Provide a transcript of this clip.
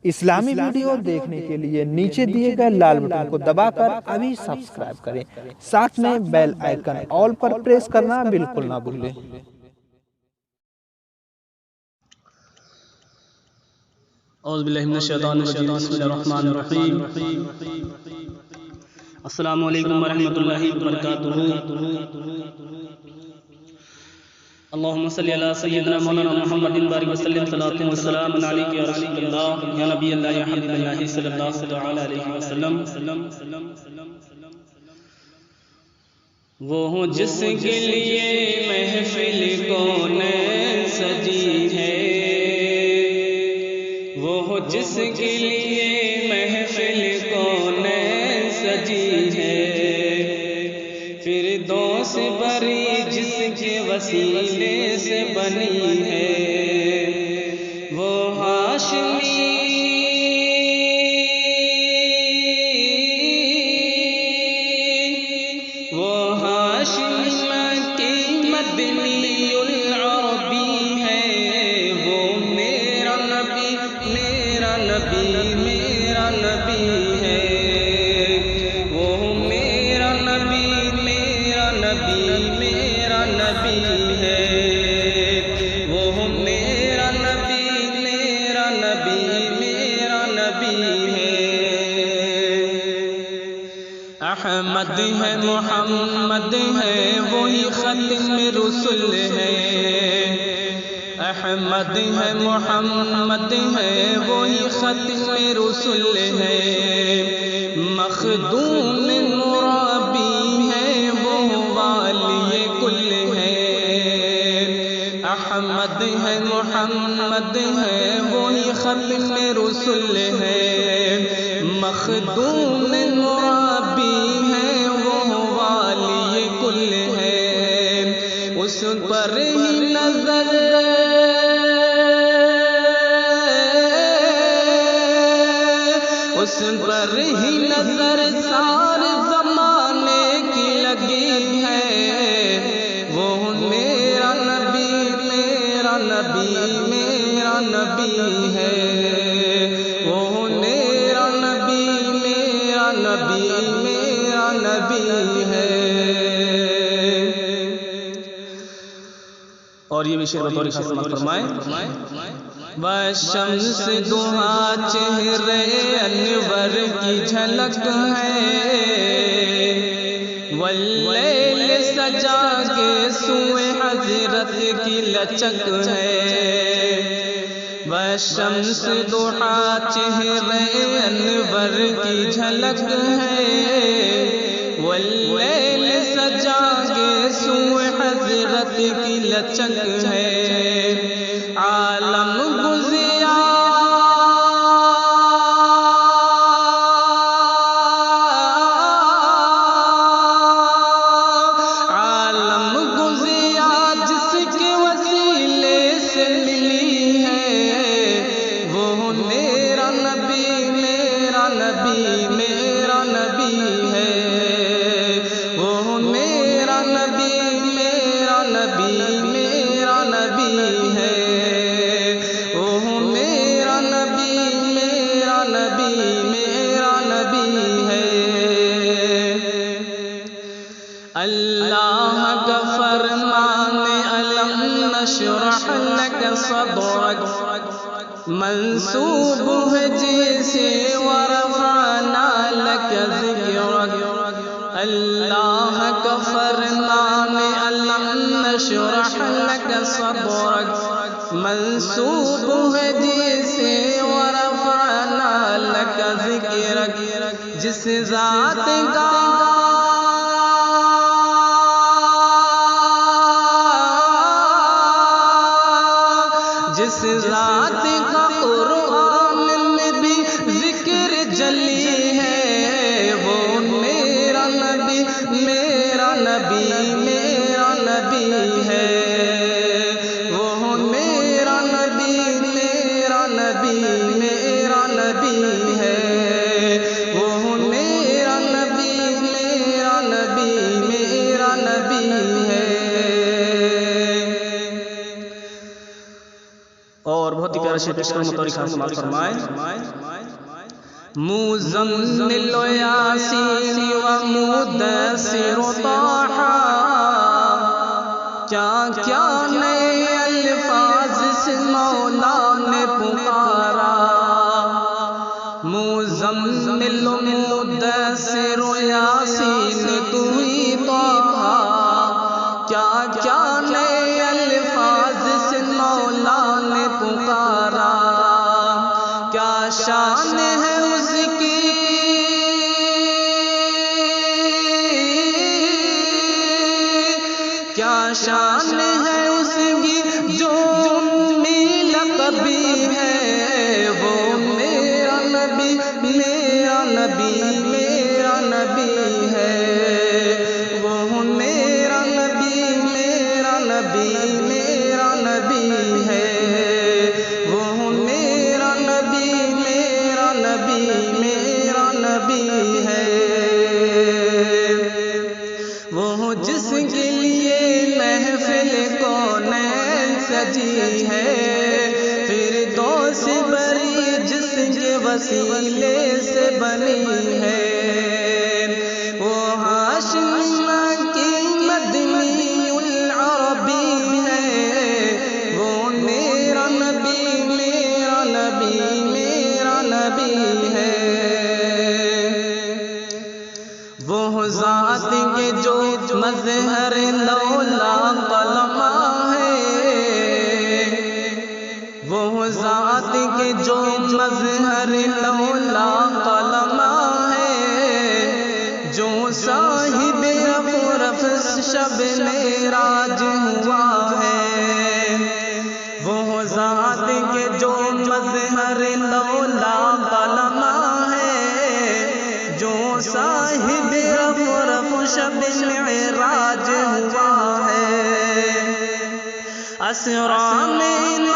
اسلامی ویڈیو دیکھنے کے لیے نیچے دیے گئے لال بٹن کو دبا کر ابھی سبسکرائب کریں، ساتھ میں بیل آئیکن آل پر پریس کرنا بالکل نہ بھولیں۔ اعوذ باللہ من الشیطان الرجیم، بسم اللہ الرحمن الرحیم۔ السلام علیکم ورحمۃ اللہ وبرکاتہ۔ اللہم صلی علی سیدنا مولانا محمد بارک وسلم، صلاۃ و سلام علیک یا رسول اللہ، یا نبی اللہ، یا حبیب اللہ صلی اللہ تعالی علیہ وسلم۔ وہ ہوں جس کے لیے محفل کون سجی ہے، وہ ہو جس کے لیے محفل کون سجی ہے، فردوس بری جس کے وسیلے سے بنی ہے، وہ ہاشمی کی مدنی العربی ہے، وہ میرا نبی میرا نبی میرا نبی ہے، وہ میرا نبی میرا نبی میرا نبی ہے، وہ میرا نبی میرا نبی میرا نبی ہے۔ احمد ہے محمد ہے وہی ختم رسل ہے، احمد ہے محمد ہے وہی ختم رسل ہے، مخدوم مرابی ہے وہ والی کل ہے، احمد ہے محمد ہے وہی ختم رسل ہے، مخدوم مرابی ہے وہ والی کل ہے، اس پر ہی نظر اس پر ہی نظر سارے زمانے کی لگی ہے، وہ میرا نبی میرا نبی میرا نبی ہے، وہ میرا نبی میرا نبی میرا نبی ہے۔ اور یہ بھی شعر بطور سماعت فرمائیں۔ وَالشَّمْسِ دُہا چہرے انور کی جھلک ہے، واللیل سجا کے سوئے حضرت کی لچک ہے، وَالشَّمْسِ دُہا چہرے انور کی جھلک ہے، واللیل سجا کے سوئے حضرت کی لچک ہے، عالم گزیا عالم گزیا جس کے وسیلے سے ملی ہے، وہ میرا نبی میرا نبی میرا نبی ہے، وہ میرا نبی میرا نبی میرا نبی ہے، وہ میرا نبی میرا نبی میرا نبی ہے۔ اللہ کا فرمان الم نشرح لک صدرک منسوب ہے جسے ورفعنا لک ذکرک، اللہ کا فرمان الم نشرح لک صدرک منسوب ہے جسے ورفعنا لک ذکرک، جس ذات کا جس ذات کا قرآن میں بھی ذکر جلی ہے، وہ میرا نبی میرا نبی میرا نبی ہے، وہ میرا نبی میرا نبی میرا نبی ہے، وہ میرا نبی شیخ اشکر مطوری خان سماعت فرمائے مزمل و یاسین و مدثر و طٰہٰ کیا کیا نئے الفاظ سے مولا نے پکارا مزمل و مدثر و یاسین تو ہی طٰہٰ کیا کیا نئے الفاظ سے مولا نے پکارا کیا شان ہے اس کی کیا شان ہے اس کی جو لقبی ہے وہ میرا نبی میرا نبی میرا نبی ہے وہ میرا نبی میرا نبی میرا نبی ہے وہ میرا نبی میرا نبی میرا نبی ہے وہ جس کے لیے محفل کونین سجی ہے فردوس بری جس کے وسیلے سے بنی ہے وہ ہاشم کی مدنی العربی ہے وہ میرا نبی میرا نبی میرا نبی ہے وہ ذات کے جو مظہر لولا قلمہ ہے وہ ذات کے جو مظہر لولا قلمہ ہے جو صاحب رف شب معراج ہوا ہے وہ ذات کے جو مظہر لولا قلمہ ہے جو صاحب رف شب معراج ہوا ہے اسرا میں